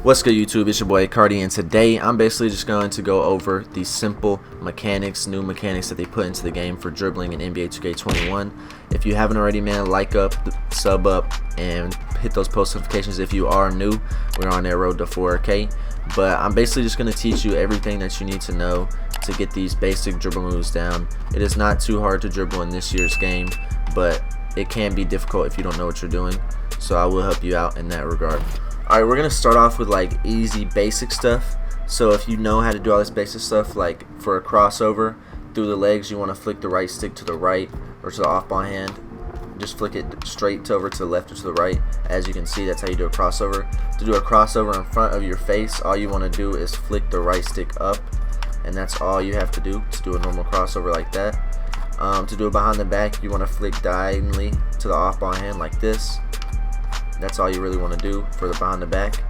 What's good, YouTube? It's your boy Cardi, and today I'm basically just going to go over the simple mechanics, new mechanics that they put into the game for dribbling in NBA 2K21. If you haven't already, man, like up, sub up, and hit those post notifications. If you are new, we're on that road to 4K. But I'm basically just going to teach you everything that you need to know to get these basic dribble moves down. It is not too hard to dribble in this year's game, but it can be difficult if you don't know what you're doing. So I will help you out in that regard. Alright, we're going to start off with like easy basic stuff. So if you know how to do all this basic stuff, like for a crossover through the legs, you want to flick the right stick to the right or to the off ball hand. Just flick it straight over to the left or to the right. As you can see, that's how you do a crossover. To do a crossover in front of your face, all you want to do is flick the right stick up, and that's all you have to do to do a normal crossover like that. To do it behind the back, you want to flick diagonally to the off ball hand like this. That's all you really want to do for the behind the back.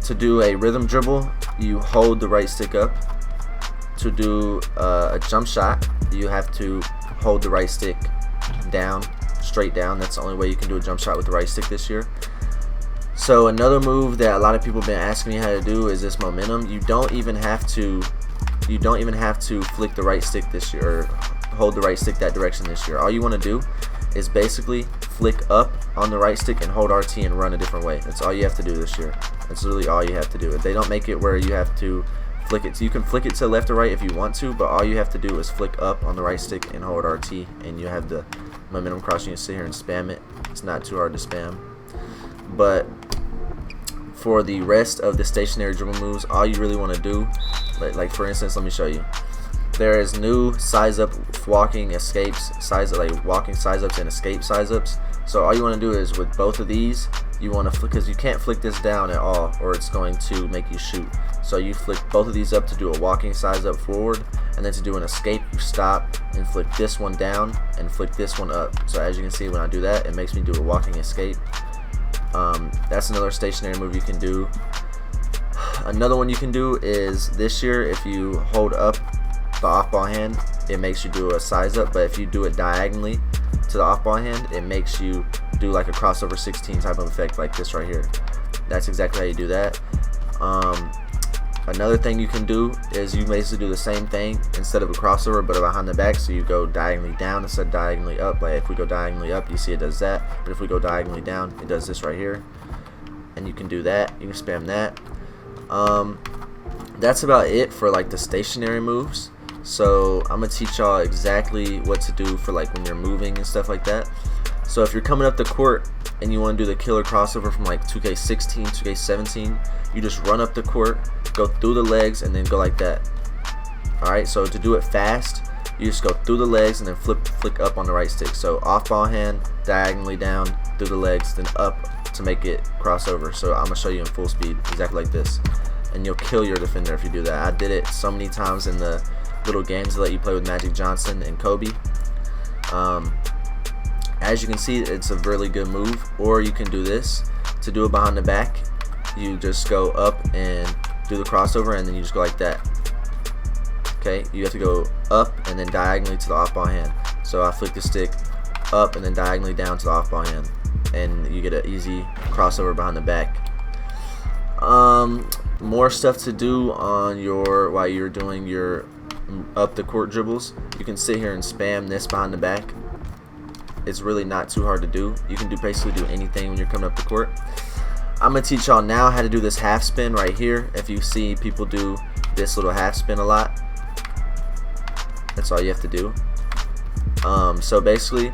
To do a rhythm dribble, you hold the right stick up. To do a jump shot, you have to hold the right stick down, straight down. That's the only way you can do a jump shot with the right stick this year. So another move that a lot of people have been asking me how to do is this momentum. You don't even have to flick the right stick this year or hold the right stick that direction this year. All you want to do is basically flick up on the right stick and hold RT and run a different way. That's all you have to do this year. That's literally all you have to do. If they don't make it where you have to flick it, so you can flick it to left or right if you want to, but all you have to do is flick up on the right stick and hold RT, and you have the momentum cross. You can sit here and spam it. It's not too hard to spam. But for the rest of the stationary dribble moves, all you really want to do, like for instance, let me show you. There is new size up walking escapes, walking size ups and escape size ups. So all you want to do is with both of these, you want to flick, because you can't flick this down at all or it's going to make you shoot. So you flick both of these up to do a walking size up forward, and then to do an escape you stop and flick this one down and flick this one up. So as you can see, when I do that, it makes me do a walking escape. That's another stationary move you can do. Another one you can do is this year, if you hold up the off ball hand, it makes you do a size up, but if you do it diagonally to the off ball hand, it makes you do like a crossover 16 type of effect like this right here. That's exactly how you do that. Another thing you can do is you basically do the same thing instead of a crossover but behind the back, so you go diagonally down instead of diagonally up. Like if we go diagonally up, you see it does that, but if we go diagonally down, it does this right here. And you can do that, you can spam that. That's about it for like the stationary moves. So I'm gonna teach y'all exactly what to do for like when you're moving and stuff like that. So if you're coming up the court and you want to do the killer crossover from like 2K16, 2K17, you just run up the court, go through the legs, and then go like that. Alright, so to do it fast, you just go through the legs and then flick up on the right stick. So off ball hand, diagonally down, through the legs, then up to make it crossover. So I'm gonna show you in full speed, exactly like this. And you'll kill your defender if you do that. I did it so many times in the little games that let you play with Magic Johnson and Kobe. As you can see, it's a really good move. Or you can do this. To do it behind the back, you just go up and do the crossover, and then you just go like that. Okay, you have to go up and then diagonally to the off ball hand. So I flick the stick up and then diagonally down to the off ball hand, and you get an easy crossover behind the back. More stuff to do on your while you're doing your up the court dribbles. You can sit here and spam this behind the back. It's really not too hard to do. You can basically do anything when you're coming up the court. I'm gonna teach y'all now how to do this half spin right here. If you see people do this little half spin a lot, that's all you have to do. So basically,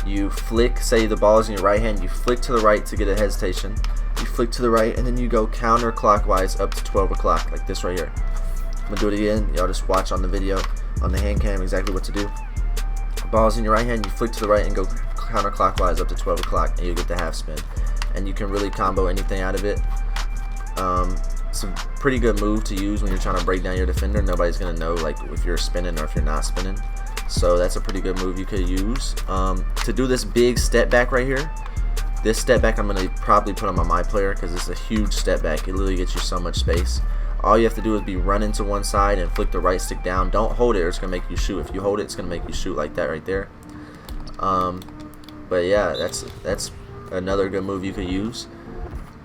you flick, say the ball is in your right hand, you flick to the right to get a hesitation. You flick to the right, and then you go counterclockwise up to 12 o'clock, like this right here. I'm gonna do it again. Y'all just watch on the video on the hand cam exactly what to do. Ball's in your right hand, you flick to the right and go counterclockwise up to 12 o'clock, and you get the half spin. And you can really combo anything out of it. It's a pretty good move to use when you're trying to break down your defender. Nobody's gonna know like if you're spinning or if you're not spinning. So that's a pretty good move you could use. To do this big step back right here, this step back I'm gonna probably put on my player because it's a huge step back. It literally gets you so much space. All you have to do is be running to one side and flick the right stick down. Don't hold it or it's gonna make you shoot. If you hold it, it's gonna make you shoot like that right there. But yeah, that's another good move you could use.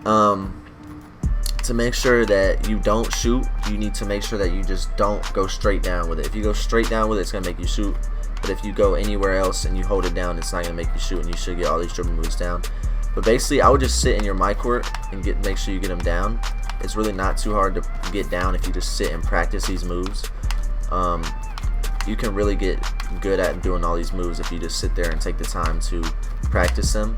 To make sure that you don't shoot, you need to make sure that you just don't go straight down with it. If you go straight down with it, it's gonna make you shoot. But if you go anywhere else and you hold it down, it's not gonna make you shoot, and you should get all these dribble moves down. But basically, I would just sit in your my court and make sure you get them down. It's really not too hard to get down if you just sit and practice these moves. You can really get good at doing all these moves if you just sit there and take the time to practice them,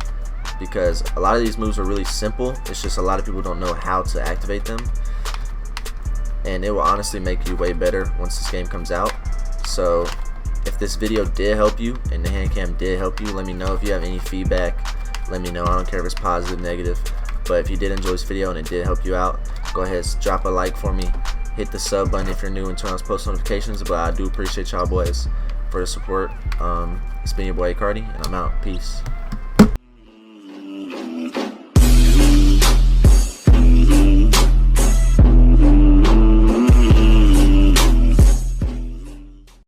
because a lot of these moves are really simple. It's just a lot of people don't know how to activate them, and it will honestly make you way better once this game comes out. So if this video did help you and the hand cam did help you, let me know. If you have any feedback, let me know. I don't care if it's positive, negative, but if you did enjoy this video and it did help you out, go ahead, drop a like for me, hit the sub button if you're new, and turn on post notifications. But I do appreciate y'all boys for the support. It's been your boy Cardi, and I'm out. Peace.